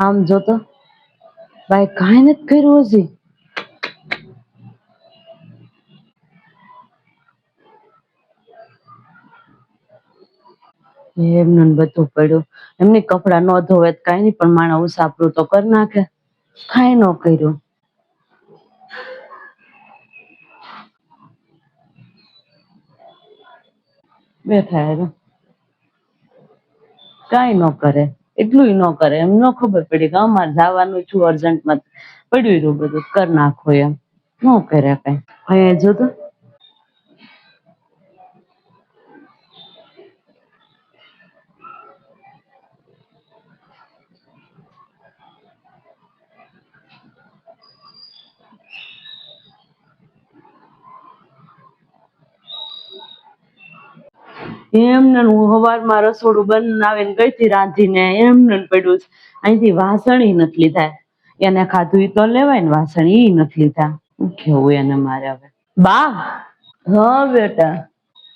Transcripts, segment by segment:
આમ જોતો ભાઈ કાંઈ નથી કર્યું હજી. એમને બધું પડ્યું. એમની કપડા ન ધોવે કઈ નઈ, પણ માણસ ઉસાપરું તો કરી નાખે. કાંઈ ન કર્યું. બેઠા કાંઈ ન કરે, એટલું ન કરે. એમ ન ખબર પડી કે અમારે જવાનું છું અર્જન્ટમાં, પડ્યું રહ્યું બધું કરી નાખો એમ ન કરે કઈ. અહીંયા જોતો એમને હું સવારમાં રસોડું બનાવીને ગઈ હતી રાંધીને, એમને પડ્યું છે. અહીંથી વાસણ નથી લીધા. એને ખાધું તો લેવાય ને, વાસણ નથી લીધા. કેવું એને મારે હવે. બા હા બેટા,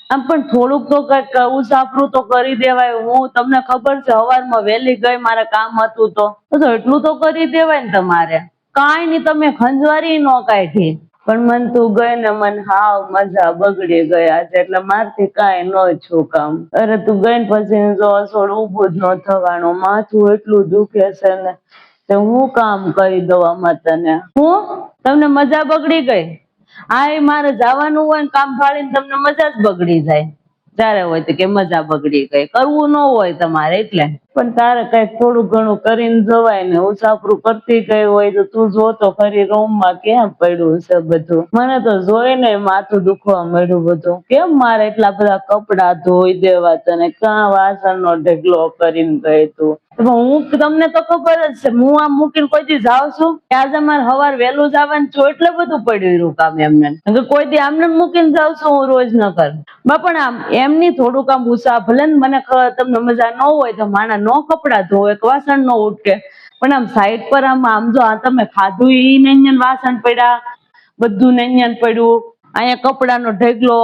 આમ પણ થોડુંક તો કઈક ઉસાફરું તો કરી દેવાય. હું તમને ખબર છે સવારમાં વહેલી ગઈ, મારે કામ હતું તો એટલું તો કરી દેવાય ને તમારે. કાંઈ નઈ, તમે ખંજવારી ન કાઢી. પણ મન તું ગઈ ને મને હાવ મજા બગડી ગયા છે, એટલે મારથી કાંઈ ન છું કામ. અરે તું ગઈ ને પછી જો અસોડ ઉભું જ ન થવાનું, માથું એટલું દુખે છે ને, હું કામ કરી દઉં આમાં તને. હું તમને મજા બગડી ગઈ? હા, એ મારે જવાનું હોય ને કામ ફાડીને તમને મજા જ બગડી જાય. ત્યારે હોય તો કે મજા બગડી ગઈ, કરવું ન હોય તમારે એટલે. પણ તારે કઈક થોડું ઘણું કરીને જવાય ને. ઉસાફરું કરતી ગઈ હોય તો તું જોતો ખરી રૂમમાં કેમ પડ્યું છે બધું. મને તો જોઈને માથું દુખવા મળ્યું બધું. કેમ મારે એટલા બધા કપડા ધોઈ દેવા તને, કાં વાસણનો ઢગલો કરીને ગઈ તું. હું તમને તો ખબર જ છે, હું આમ મૂકીને કોઈ દી જાઉં છું? આજે મારે સવાર વહેલું જવાનું છું એટલે બધું પડ્યું રહ્યું કામ એમને. કોઈ દી આમને મૂકીને જાઉં છું હું રોજ ન કર. પણ આમ એમની થોડુંક આમ ઉત્સાહ, ભલે ને મને તમને મજા ન હોય તો માણા નો કપડા ધોવે, વાસણ નો ઉટકે, પણ આમ સાઈડ પર આમ જો તમે ખાધું ઈ નૈયન વાસણ પડ્યા, બધું નૈયન પડ્યું. અહીંયા કપડાનો ઢગલો,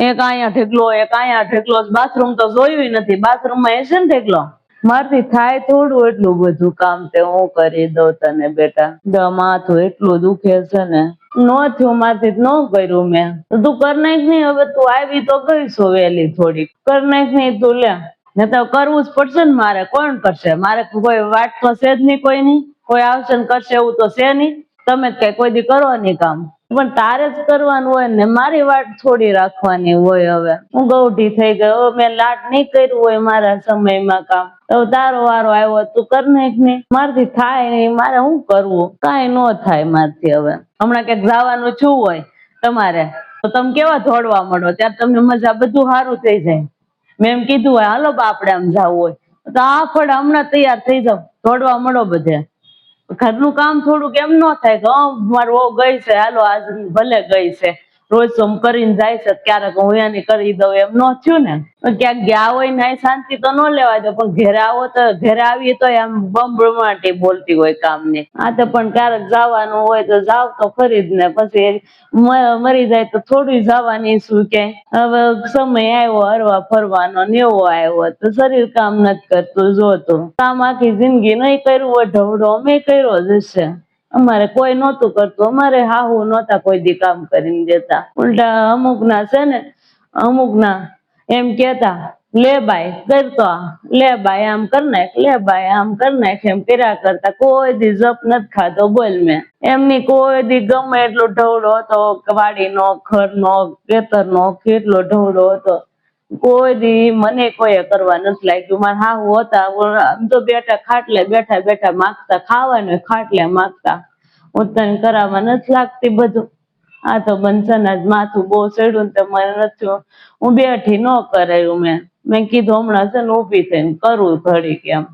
એક અહીંયા ઢગલો, એક અહીંયા ઢગલો. બાથરૂમ તો જોયું નથી, બાથરૂમમાં હશે ને ઢગલો. મારથી થાય થોડું એટલું બધું કામ તે હું કરી દઉં તને બેટા. માથું એટલું દુખે છે ને, નો થયું મારથી ન કર્યું મેં. તું કર નાખ નઈ, હવે તું આવી તો ગઈ છો વહેલી, થોડીક કર નાખ નઈ તું લે. ને તો કરવું જ પડશે ને મારે. કોણ કરશે? મારે કોઈ વાટ તો છે જ નહીં, કોઈ નહીં. કોઈ આવશે ને કરશે એવું તો છે નહીં. તમે જ કઈ કોઈ દી કરો નહીં કામ, પણ તારે જ કરવાનું હોય ને. મારી વાટ થોડી રાખવાની હોય. હવે હું ગૌઢી થઈ ગઈ, હવે મેં લાટ નહીં કર્યું હોય મારા સમયમાં કામ, હવે તારો વારો આવ્યો તું કર નાખ નહીં. મારથી થાય નહીં, મારે શું કરવું? કાંઈ ન થાય મારથી. હવે હમણાં ક્યાંક જવાનું છું હોય તમારે તો તમે કેવા દોડવા મળો, ત્યારે તમને મજા બધું સારું થઈ જાય. મેં એમ કીધું હોય હાલો બા આપણે આમ જવું હોય તો આ ફળ હમણાં તૈયાર થઈ જાવ, દોડવા મળો બધે. ઘરનું કામ થોડુંક એમ ન થાય કે મારું વહુ ગઈ છે, હાલો આજ ભલે ગઈ છે, રોજ તો કરીને જાય છે, ક્યારેક હું એની કરી દઉં, એમ ન થયું ને. ક્યાંક ગયા હોય ને શાંતિ તો ન લેવા દો, પણ ઘેરે આવો તો ઘેરે આવીએ તો એમ બમબમાટી બોલતી હોય કામની. આ તો પણ ક્યારેક જવાનું હોય તો જાવ તો ખરી જ ને. પછી મરી જાય તો થોડી જવાની શું કે. હવે સમય આવ્યો હરવા ફરવાનો ને એવો આવ્યો તો શરીર કામ નથી કરતું. જોતું કામ આખી જિંદગી નહીં કર્યું હોય ઢવડો અમે કર્યો જ હશે. અમારે કોઈ નહોતું કરતું, અમારે હાહુ નહોતા કોઈ દી કામ કરીને દેતા. ઉલટા અમુક ના છે ને, અમુક ના એમ કેતા લે બાઈ કરતો, લે બાઈ આમ કર નાખ, લે બાઈ આમ કર નાખ, એમ કર્યા કરતા. કોઈ દી જપ નથી ખાતો બોલ મેં. એમની કોઈ દી ગમે એટલો ઢવડો હતો, વાડીનો, ઘરનો, ખેતરનો, કેટલો ઢવડો હતો. કોઈ દી મને કોઈ કરવા નથી લાગ્યું. મારા હાહુ હતા આમ તો બેઠા ખાટલે બેઠા બેઠા માગતા, ખાવાનું ખાટલે માગતા. હું તને કરાવવા નથી લાગતી બધું. આ તો બંસના જ માથું બહુ ચડ્યું ને મને નથી, હું બેઠી ન કરાયું. મેં કીધું હમણાં છે ને ઉભી થઈને કરવું ઘડી કેમ.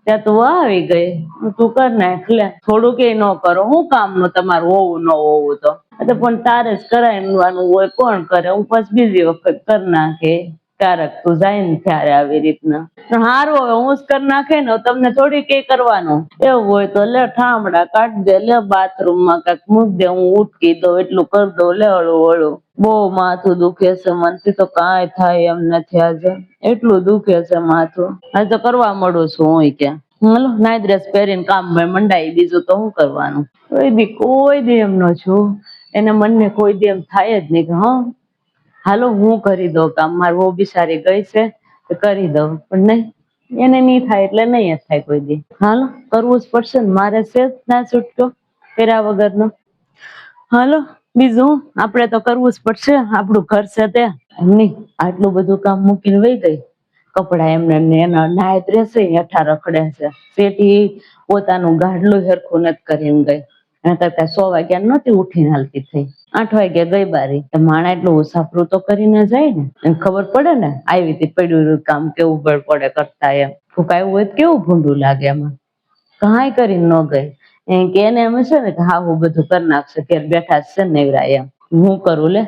ત્યાં તું આવી ગઈ, તું કર નાખ લે. થોડું કઈ ન કરો, હું કામ નું તમારું હોવું ન હોવું તો. પણ તારે જ કરાવવાનું હોય, કોણ કરે? હું પછી બીજી વખત કરી નાખે ક્યારેક તું જાય ને ત્યારે આવી રીતના. હારું હવે હું જ કરી નાખે ને, તમને થોડી કઈ કરવાનું. એવું હોય તો લે ઠામડા કાઢ દે, લે બાથરૂમમાં કાંઈક મૂક દે, હું ઉટકી દઉં એટલું કરી દઉં. લે હળું હળું. બહુ માથું દુખે છે મનથી તો કાંઈ થાય એમ નથી. આજે એટલું દુખે છે માથું. આજે તો કરવા મળું છું હું ક્યાં. હાલો નાઈ ડ્રેસ પહેરીને કામ મંડાય, બીજું તો શું કરવાનું. કોઈ દી એમ ન છું, એના મનને કોઈ દી એમ થાય જ નહીં કે હા હાલો હું કરી દઉં કામ, મારી વહુ બિચારી ગઈ છે તો કરી દઉં, પણ નહીં, એને નહીં થાય એટલે નહીં જ થાય કોઈ દી. હાલો કરવું જ પડશે ને, મારે છે જ ના છૂટકો કર્યા વગરનો. હાલો બીજું આપડે તો કરવું જ પડશે, આપણું ઘર છે તે. એમ નહીં, આટલું બધું કામ મૂકીને વહી ગઈ, કપડા એમને એના નાય રહેશે હેઠા રખડે છે, પેટી પોતાનું ગાડલું હરખું નથી કરીને ગઈ, એના કરતા 100 વાગ્યા નહોતી ઉઠીને હાલતી થઈ, 8 વાગે ગઈ બારી. માણા એટલું સાફરું તો કરીને જાય ને, એને ખબર પડે ને આવી રીતે પડ્યું કામ કેવું બળ પડે કરતા, એમ ફૂંકાયું હોય તો કેવું ભૂંડું લાગે. એમાં કાંઈ કરીને ન ગઈ, કે એને એમ છે ને કે હા હું બધું કરી નાખશે, ઘેર બેઠા છે ને નેવરા, એમ હું કરું લે,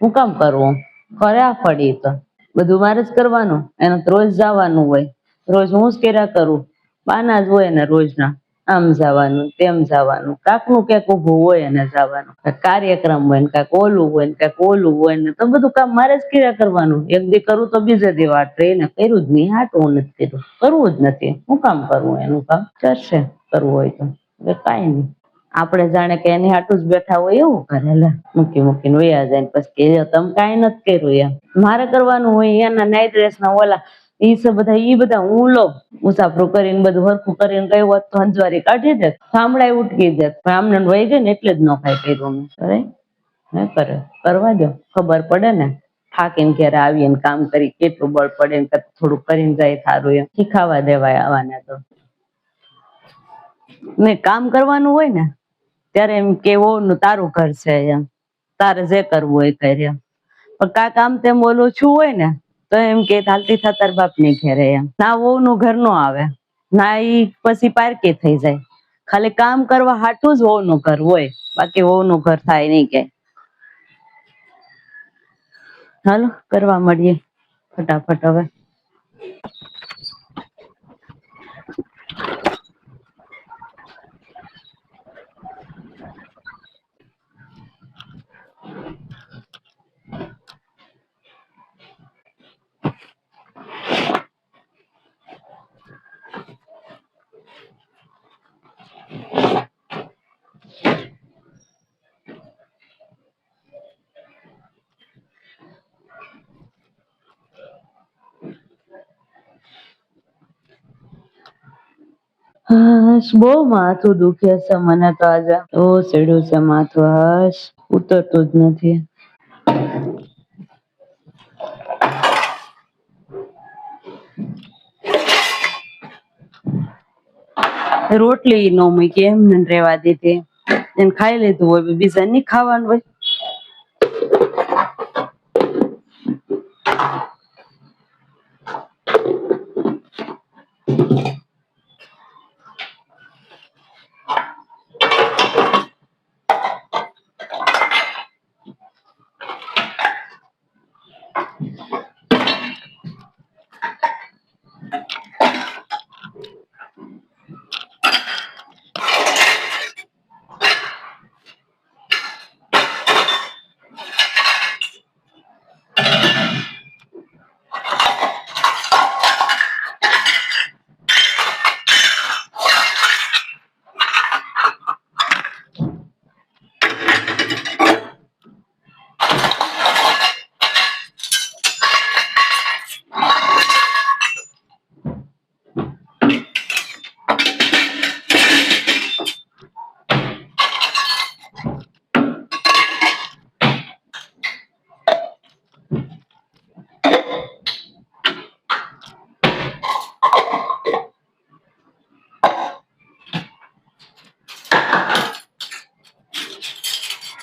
હું કામ કરવું, કર્યા પડી તો બધું મારે જ કરવાનું, એને તો રોજ જવાનું હોય, રોજ હું જ કર્યા કરું, બાના જ હોય ને રોજના, આમ જવાનું તેમ જવાનું, કાંક નું ક્યાંક ઉભું હોય એને જવાનું, કાર્યક્રમ હોય ને કાંઈક ઓલું હોય ને કાંઈક ઓલું હોય ને, તો બધું કામ મારે જ કર્યા કરવાનું. એક દી કરું તો બીજે દી વાત રહીને કર્યું જ નહીં, હાટું નથી કર્યું, કરવું જ નથી, હું કામ કરવું, એનું કામ કરશે કરવું હોય તો, એટલે કાંઈ નહીં. આપણે જાણે કે એની હાટું જ બેઠા હોય એવું કરે, લે મૂકી મૂકીને વયા જાય, પછી કે તમે કાંઈ નથી કર્યું, એમ મારે કરવાનું હોય. એના નાઈટ ડ્રેસ ના ઓલા ઈ બધા હું લો મુસાફરો કરીને બધું હરખું કરીને ગયું હોત તો હંજવારી કાઢી દે, સાંભળાય ઉટકી દે, આમને વહી ગઈ ને એટલે જ ન કાંઈ કર્યું મેં. કરે કરે કરવા દો, ખબર પડે ને થાકીને ઘેરે આવીને કામ કરી કેટલું બળ પડે ને, થોડું કરીને જાય સારું, એમ શીખાવા દેવાય આવાને તો. નહીં કામ કરવાનું હોય ને ત્યારે એમ કે નું તારું ઘર છે, એમ તારે જે કરવું હોય કરે, એમ પણ કામ તેમ ઓલું છું હોય ને તો એમ કે હાલતી થા તાર બાપ ની ઘેરે, એમ ના વહુ નું ઘર નો આવે, ના ઈ પછી પારકી થઈ જાય, ખાલી કામ કરવા હાટું જ વહુ નું ઘર હોય, બાકી વહુ નું ઘર થાય નહીં કે. હાલો કરવા મળીએ ફટાફટ હવે. હાશ બહુ માથું દુખે છે મને તો, આજે ઓ સીડ્યું છે માથું, હાશ ઉતરતું જ નથી. રોટલી નો મૂકી એમને રેવા દીધી, એને ખાઈ લીધું હોય, બીજા નહીં ખાવાનું હોય.